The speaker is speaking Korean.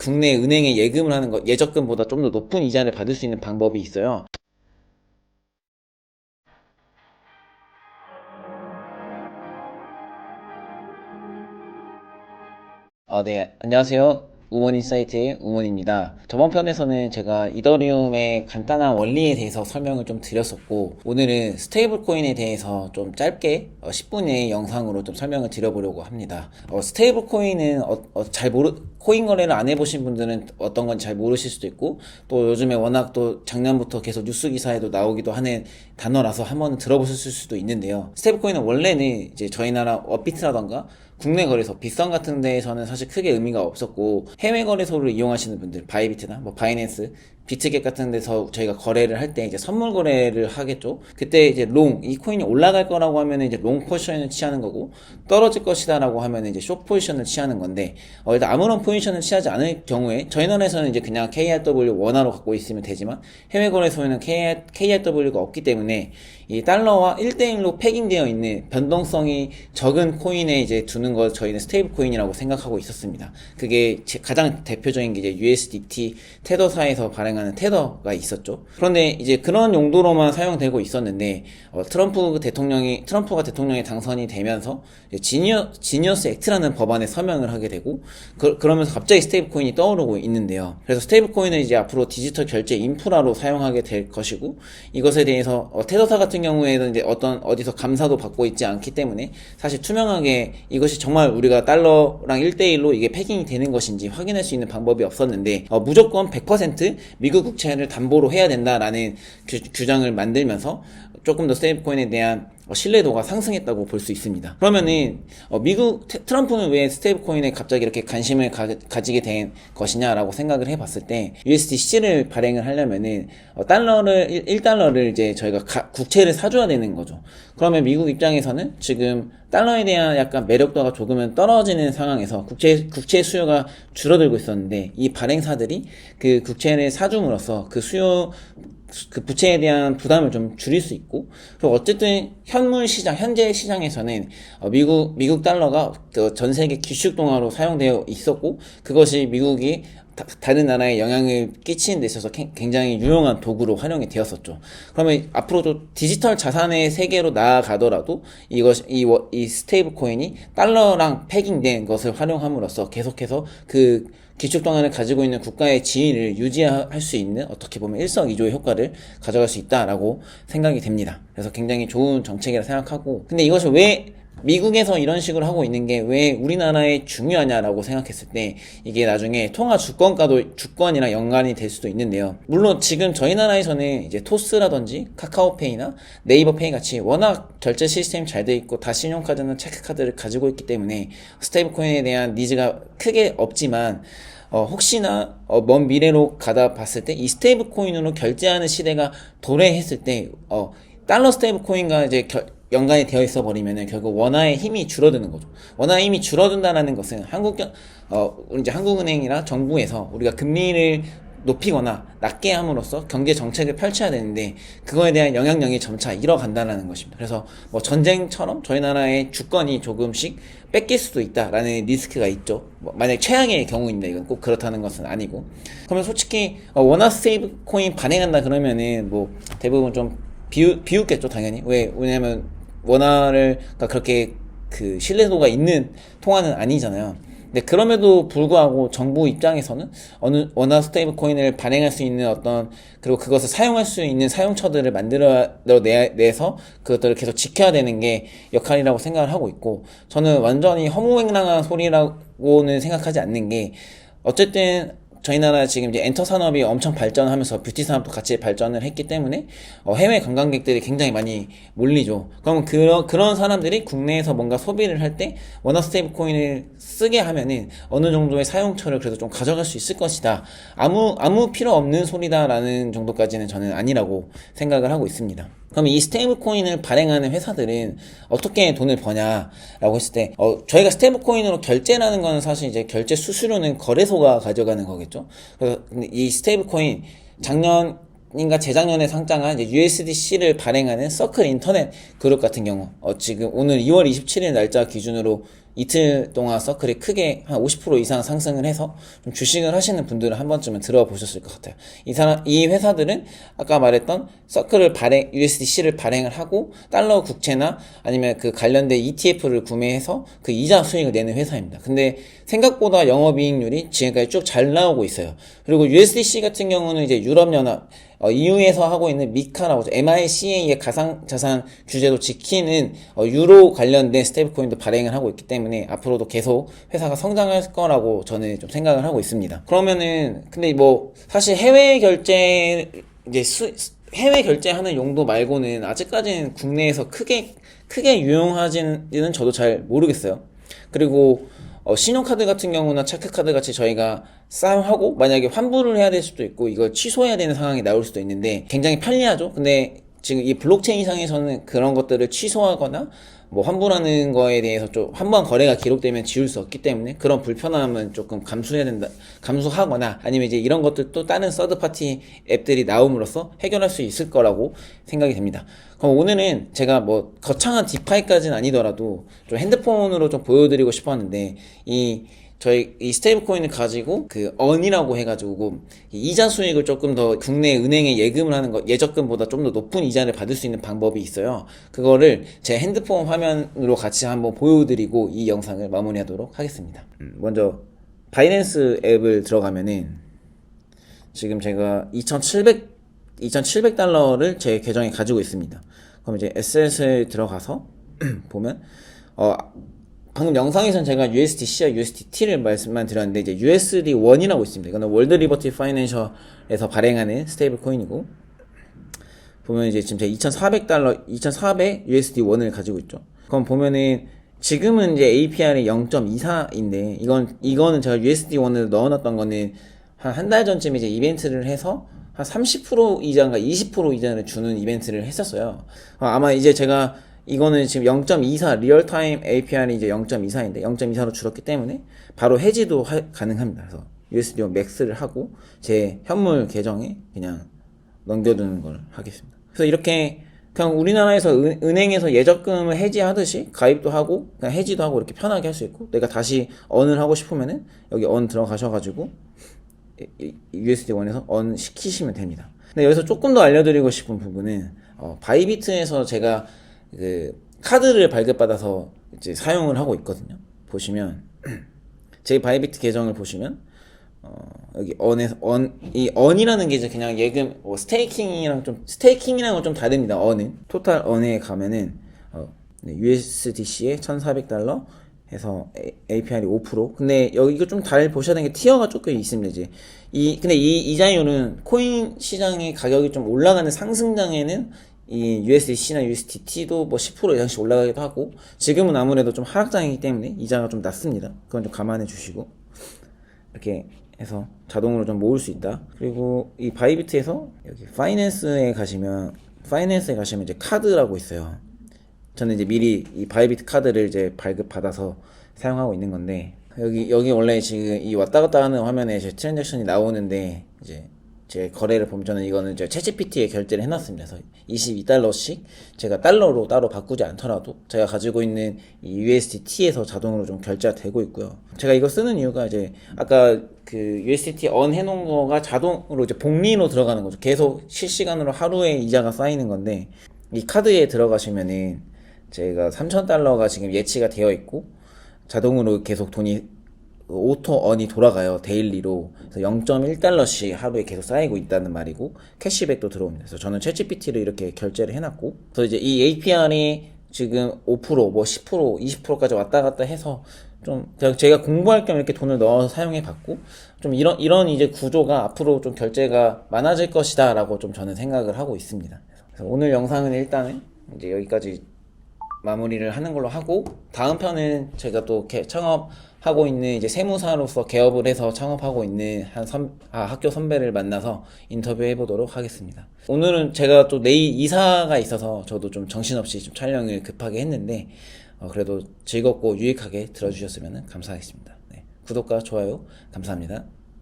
국내 은행에 예금을 하는 것, 예적금보다 좀 더 높은 이자를 받을 수 있는 방법이 있어요. 네, 안녕하세요. 우먼 인사이트의 우먼입니다. 저번 편에서는 제가 이더리움의 간단한 원리에 대해서 설명을 좀 드렸었고, 오늘은 스테이블 코인에 대해서 좀 짧게 10분의 영상으로 좀 설명을 드려보려고 합니다. 스테이블 코인은 코인 거래를 안 해보신 분들은 어떤 건지 잘 모르실 수도 있고, 또 요즘에 워낙 또 작년부터 계속 뉴스 기사에도 나오기도 하는 단어라서 한번 들어보셨을 수도 있는데요. 스테이블 코인은 원래는 이제 저희 나라 업비트라던가 국내 거래소, 빗썸 같은 데에서는 사실 크게 의미가 없었고, 해외 거래소를 이용하시는 분들, 바이비트나 뭐 바이낸스, 비트겟 같은 데서 저희가 거래를 할 때 이제 선물 거래를 하겠죠. 그때 이제 이 코인이 올라갈 거라고 하면 이제 롱 포지션을 취하는 거고, 떨어질 것이다라고 하면 이제 숏 포지션을 취하는 건데, 일단 아무런 포지션을 취하지 않을 경우에 저희 나라에서는 이제 그냥 KRW 원화로 갖고 있으면 되지만, 해외 거래소에는 KRW가 없기 때문에 이 달러와 1대1로 패깅되어 있는 변동성이 적은 코인에 이제 두는 걸 저희는 스테이블 코인이라고 생각하고 있었습니다. 그게 가장 대표적인 게 이제 USDT 테더사에서 발행하는 테더가 있었죠. 그런데 이제 그런 용도로만 사용되고 있었는데, 트럼프가 대통령이 당선이 되면서 지니어스 액트라는 법안에 서명을 하게 되고, 그러면서 갑자기 스테이블 코인이 떠오르고 있는데요. 그래서 스테이블 코인은 이제 앞으로 디지털 결제 인프라로 사용하게 될 것이고, 이것에 대해서 테더사 같은 경우에는 이제 어디서 감사도 받고 있지 않기 때문에 사실 투명하게 이것이 정말 우리가 달러랑 1대1로 이게 패깅이 되는 것인지 확인할 수 있는 방법이 없었는데, 무조건 100% 미국 국채를 담보로 해야 된다라는 규정을 만들면서 조금 더 스테이블 코인에 대한 신뢰도가 상승했다고 볼 수 있습니다. 그러면은 트럼프는 왜 스테이블 코인에 갑자기 이렇게 관심을 가지게 된 것이냐라고 생각을 해봤을 때, USDC를 발행을 하려면은 1달러를 이제 저희가 국채를 사줘야 되는 거죠. 그러면 미국 입장에서는 지금 달러에 대한 약간 매력도가 조금은 떨어지는 상황에서 국채 수요가 줄어들고 있었는데, 이 발행사들이 그 국채를 사줌으로써 그 부채에 대한 부담을 좀 줄일 수 있고, 그리고 어쨌든 현재 시장에서는 미국 달러가 전 세계 기축통화로 사용되어 있었고, 그것이 미국이 다른 나라에 영향을 끼치는 데 있어서 굉장히 유용한 도구로 활용이 되었었죠. 그러면 앞으로도 디지털 자산의 세계로 나아가더라도 이 스테이블 코인이 달러랑 패깅된 것을 활용함으로써 계속해서 그 기축통화를 가지고 있는 국가의 지위를 유지할 수 있는, 어떻게 보면 일석이조의 효과를 가져갈 수 있다라고 생각이 됩니다. 그래서 굉장히 좋은 정책이라 생각하고, 근데 이것이 왜 미국에서 이런 식으로 하고 있는 게 왜 우리나라에 중요하냐라고 생각했을 때, 이게 나중에 통화 주권이랑 연관이 될 수도 있는데요. 물론 지금 저희 나라에서는 이제 토스라든지 카카오페이나 네이버페이 같이 워낙 결제 시스템이 잘 돼 있고 다 신용카드나 체크카드를 가지고 있기 때문에 스테이블 코인에 대한 니즈가 크게 없지만, 혹시나 먼 미래로 가다 봤을 때 이 스테이블 코인으로 결제하는 시대가 도래했을 때, 달러 스테이블 코인과 이제 연관이 되어 있어 버리면은 결국 원화의 힘이 줄어드는 거죠. 원화의 힘이 줄어든다라는 것은 이제 한국은행이나 정부에서 우리가 금리를 높이거나 낮게 함으로써 경제 정책을 펼쳐야 되는데, 그거에 대한 영향력이 점차 잃어간다는 것입니다. 그래서 뭐 전쟁처럼 저희 나라의 주권이 조금씩 뺏길 수도 있다라는 리스크가 있죠. 만약 최악의 경우입니다. 이건 꼭 그렇다는 것은 아니고. 그러면 솔직히 원화 스테이블 코인 발행한다 그러면은 뭐 대부분 좀 비웃겠죠, 당연히. 왜냐면 원화가 그렇게 그 신뢰도가 있는 통화는 아니잖아요. 근데 그럼에도 불구하고 정부 입장에서는 원화 스테이블 코인을 발행할 수 있는 그리고 그것을 사용할 수 있는 사용처들을 만들어내서 그것들을 계속 지켜야 되는 게 역할이라고 생각을 하고 있고, 저는 완전히 허무맹랑한 소리라고는 생각하지 않는 게, 어쨌든 저희 나라 지금 이제 엔터 산업이 엄청 발전하면서 뷰티 산업도 같이 발전을 했기 때문에 해외 관광객들이 굉장히 많이 몰리죠. 그러면 그런 사람들이 국내에서 뭔가 소비를 할 때 원화 스테이블 코인을 쓰게 하면은 어느 정도의 사용처를 그래도 좀 가져갈 수 있을 것이다. 아무 필요 없는 소리다라는 정도까지는 저는 아니라고 생각을 하고 있습니다. 그럼 이 스테이블 코인을 발행하는 회사들은 어떻게 돈을 버냐라고 했을 때, 저희가 스테이블 코인으로 결제라는 거는 사실 이제 결제 수수료는 거래소가 가져가는 거겠죠. 그래서 이 스테이블 코인 작년인가 재작년에 상장한 이제 USDC를 발행하는 서클 인터넷 그룹 같은 경우, 지금 오늘 2월 27일 날짜 기준으로 이틀 동안 서클이 크게 한 50% 이상 상승을 해서 좀 주식을 하시는 분들은 한 번쯤은 들어보셨을 것 같아요. 이 회사들은 아까 말했던 서클을 USDC를 발행을 하고 달러 국채나 아니면 그 관련된 ETF를 구매해서 그 이자 수익을 내는 회사입니다. 근데 생각보다 영업이익률이 지금까지 쭉 잘 나오고 있어요. 그리고 USDC 같은 경우는 이제 유럽연합 EU에서 하고 있는 미카라고 MICA의 가상자산 규제도 지키는 유로 관련된 스테이블코인도 발행을 하고 있기 때문에 앞으로도 계속 회사가 성장할 거라고 저는 좀 생각을 하고 있습니다. 그러면은 근데 뭐 사실 해외 결제하는 용도 말고는 아직까지는 국내에서 크게 유용하지는 저도 잘 모르겠어요. 그리고 신용카드 같은 경우나 체크카드 같이 저희가 사용하고 만약에 환불을 해야 될 수도 있고 이걸 취소해야 되는 상황이 나올 수도 있는데 굉장히 편리하죠. 근데 지금 이 블록체인 상에서는 그런 것들을 취소하거나 뭐 환불하는 거에 대해서 좀 한 번 거래가 기록되면 지울 수 없기 때문에 그런 불편함은 조금 감수하거나 아니면 이제 이런 것들도 다른 서드파티 앱들이 나옴으로써 해결할 수 있을 거라고 생각이 됩니다. 그럼 오늘은 제가 뭐 거창한 디파이까지는 아니더라도 좀 핸드폰으로 좀 보여드리고 싶었는데 저희 이 스테이블 코인을 가지고 그 언이라고 해가지고 이자 수익을 조금 더 국내 은행에 예금을 하는 것, 예적금보다 좀 더 높은 이자를 받을 수 있는 방법이 있어요. 그거를 제 핸드폰 화면으로 같이 한번 보여드리고 이 영상을 마무리하도록 하겠습니다. 먼저 바이낸스 앱을 들어가면은 지금 제가 2,700달러를 제 계정에 가지고 있습니다. 그럼 이제 에셋을 들어가서 보면 방금 영상에선 제가 USDC와 USDT를 말씀만 드렸는데 이제 USD1이라고 있습니다. 이거는 월드 리버티 파이낸셜에서 발행하는 스테이블 코인이고 보면 이제 지금 제가 2,400 USD1을 가지고 있죠. 그럼 보면은 지금은 이제 APR이 0.24인데 이거는 제가 USD1을 넣어놨던 거는 한 달 전쯤에 이제 이벤트를 해서 한 30% 이자인가 20% 이자를 주는 이벤트를 했었어요. 아마 이제 제가 이거는 지금 0.24 리얼타임 APR이 이제 0.24인데 0.24로 줄었기 때문에 바로 해지도 가능합니다. 그래서 USD1 맥스를 하고 제 현물 계정에 그냥 넘겨두는 걸 하겠습니다. 그래서 이렇게 그냥 우리나라에서 은행에서 예적금을 해지하듯이 가입도 하고 그냥 해지도 하고 이렇게 편하게 할 수 있고 내가 다시 언을 하고 싶으면은 여기 언 들어가셔가지고 USD1에서 언 시키시면 됩니다. 근데 여기서 조금 더 알려드리고 싶은 부분은 바이비트에서 제가 그 카드를 발급받아서 이제 사용을 하고 있거든요. 보시면 제 바이비트 계정을 보시면 여기 이 언이라는 게 이제 그냥 예금 스테이킹이랑은 좀 다릅니다. 언은 토탈 언에 가면은 USDC에 1,400달러 해서 APR이 5%. 근데 이거 좀 잘 보셔야 되는 게 티어가 조금 있습니다. 이제 근데 이 이자율은 코인 시장의 가격이 좀 올라가는 상승장에는 이 USDC나 USDT도 뭐 10% 이상씩 올라가기도 하고 지금은 아무래도 좀 하락장이기 때문에 이자가 좀 낮습니다. 그건 좀 감안해 주시고 이렇게 해서 자동으로 좀 모을 수 있다. 그리고 이 바이비트에서 여기 파이낸스에 가시면 이제 카드라고 있어요. 저는 이제 미리 이 바이비트 카드를 이제 발급받아서 사용하고 있는 건데 여기 원래 지금 이 왔다 갔다 하는 화면에 제 트랜잭션이 나오는데 이제 제 거래를 보면 저는 이거는 이제 챗GPT에 결제를 해놨습니다. 그래서 22달러씩 제가 달러로 따로 바꾸지 않더라도 제가 가지고 있는 이 USDT에서 자동으로 좀 결제가 되고 있고요. 제가 이거 쓰는 이유가 이제 아까 그 USDT 언 해놓은 거가 자동으로 이제 복리로 들어가는 거죠. 계속 실시간으로 하루에 이자가 쌓이는 건데 이 카드에 들어가시면은 제가 3,000달러가 지금 예치가 되어 있고 자동으로 계속 돈이 오토 언이 돌아가요. 데일리로. 그래서 0.1달러씩 하루에 계속 쌓이고 있다는 말이고 캐시백도 들어옵니다. 그래서 저는 챗GPT를 이렇게 결제를 해놨고 그래서 이제 이 APR이 지금 5%, 뭐 10%, 20%까지 왔다 갔다 해서 좀 제가 공부할 겸 이렇게 돈을 넣어서 사용해 봤고 좀 이런 이제 구조가 앞으로 좀 결제가 많아질 것이다 라고 좀 저는 생각을 하고 있습니다. 그래서 오늘 영상은 일단은 이제 여기까지 마무리를 하는 걸로 하고 다음 편은 제가 또 창업하고 있는 이제 세무사로서 개업을 해서 창업하고 있는 학교 선배를 만나서 인터뷰해 보도록 하겠습니다. 오늘은 제가 또 내일 이사가 있어서 저도 좀 정신없이 좀 촬영을 급하게 했는데 그래도 즐겁고 유익하게 들어주셨으면 감사하겠습니다. 네, 구독과 좋아요 감사합니다.